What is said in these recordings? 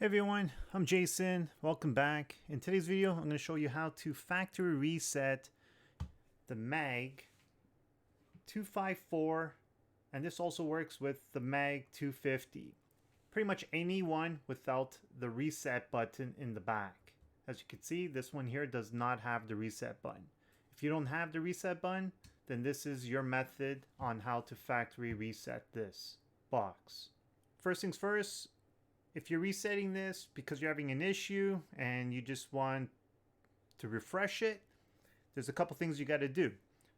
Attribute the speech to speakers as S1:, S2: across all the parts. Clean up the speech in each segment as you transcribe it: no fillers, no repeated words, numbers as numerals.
S1: Hey everyone, I'm Jason. Welcome back. In today's video, I'm going to show you how to factory reset the Mag254, and this also works with the Mag250. Pretty much any one without the reset button in the back. As you can see, this one here does not have the reset button. If you don't have the reset button, then this is your method on how to factory reset this box. First things first, if you're resetting this because you're having an issue and you just want to refresh it, there's a couple things you got to do.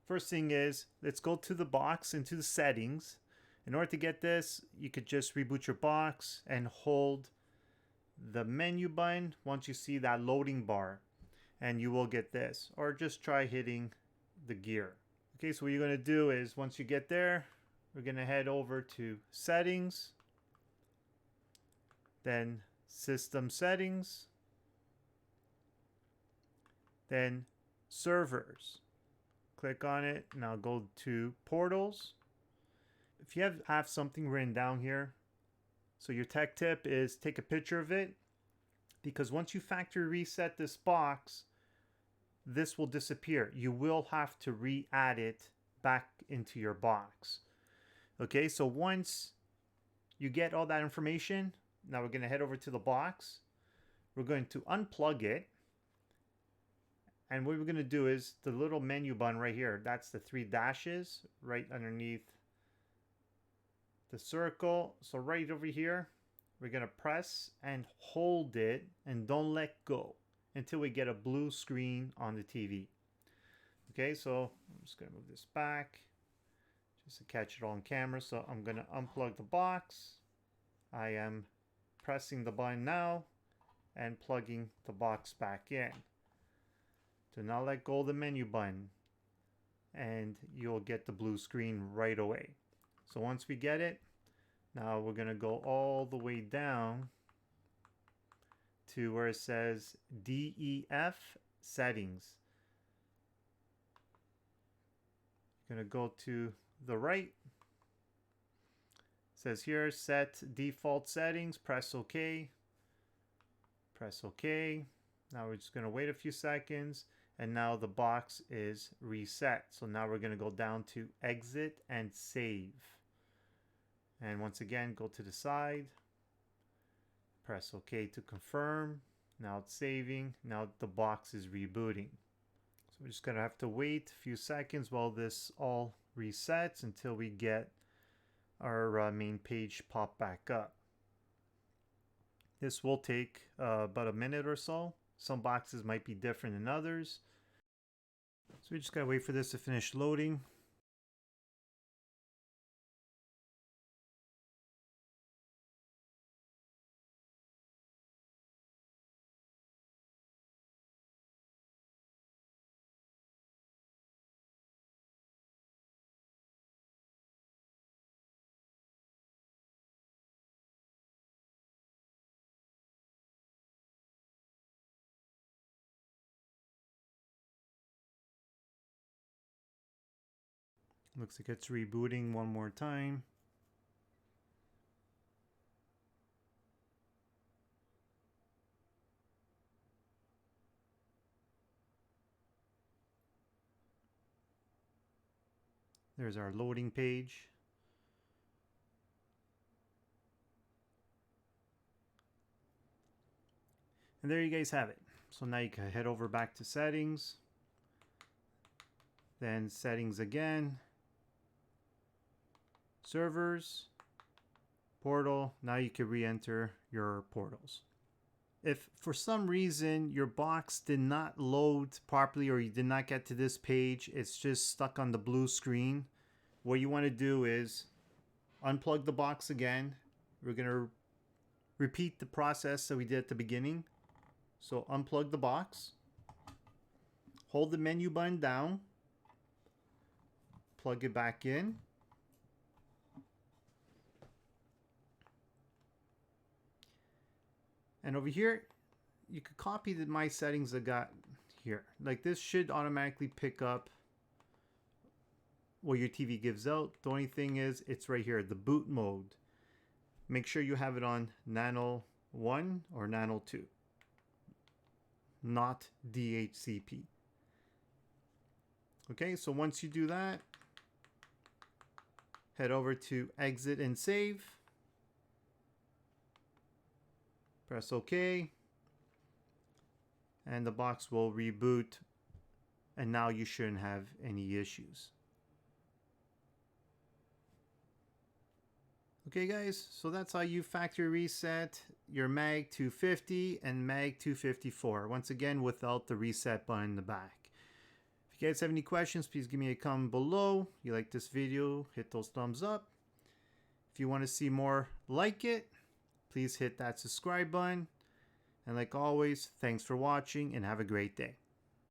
S1: First thing is, let's go to the box, into the settings. In order to get this, you could just reboot your box and hold the menu button once you see that loading bar, and you will get this. Or just try hitting the gear. Okay, so what you're going to do is, once you get there, we're going to head over to settings, then system settings, then servers. Click on it. Now go to portals. If you have something written down here, so your tech tip is take a picture of it, because once you factory reset this box, this will disappear. You will have to re-add it back into your box. Okay, so once you get all that information, now we're going to head over to the box. We're going to unplug it. And what we're going to do is the little menu button right here, that's the 3 dashes right underneath the circle. So right over here, we're going to press and hold it and don't let go until we get a blue screen on the TV. Okay, so I'm just going to move this back just to catch it all on camera. So I'm going to unplug the box. I am pressing the button now and plugging the box back in. Do not let go of the menu button and you'll get the blue screen right away. So once we get it, now we're going to go all the way down to where it says DEF settings. You're going to go to the right. It says here set default settings, press OK. Press OK. Now we're just going to wait a few seconds, and now the box is reset. So now we're going to go down to exit and save. And once again, go to the side. Press OK to confirm. Now it's saving. Now the box is rebooting. So we're just going to have to wait a few seconds while this all resets until we get our main page pop back up. This will take about a minute or so. Some boxes might be different than others. So we just gotta wait for this to finish loading. Looks like it's rebooting one more time. There's our loading page. And there you guys have it. So now you can head over back to settings. Then settings again. Servers. Portal. Now you can re-enter your portals. If for some reason your box did not load properly or you did not get to this page, it's just stuck on the blue screen, what you want to do is unplug the box again. We're going to repeat the process that we did at the beginning. So unplug the box, hold the menu button down, plug it back in. And over here, you could copy my settings I got here. Like this should automatically pick up what your TV gives out. The only thing is it's right here, the boot mode. Make sure you have it on nano 1 or Nano 2, not DHCP. Okay, so once you do that, head over to exit and save. Press OK. And the box will reboot. And now you shouldn't have any issues. Okay guys, so that's how you factory reset your Mag250 and Mag254. Once again, without the reset button in the back. If you guys have any questions, please give me a comment below. If you like this video, hit those thumbs up. If you want to see more like it, please hit that subscribe button. And like always, thanks for watching and have a great day.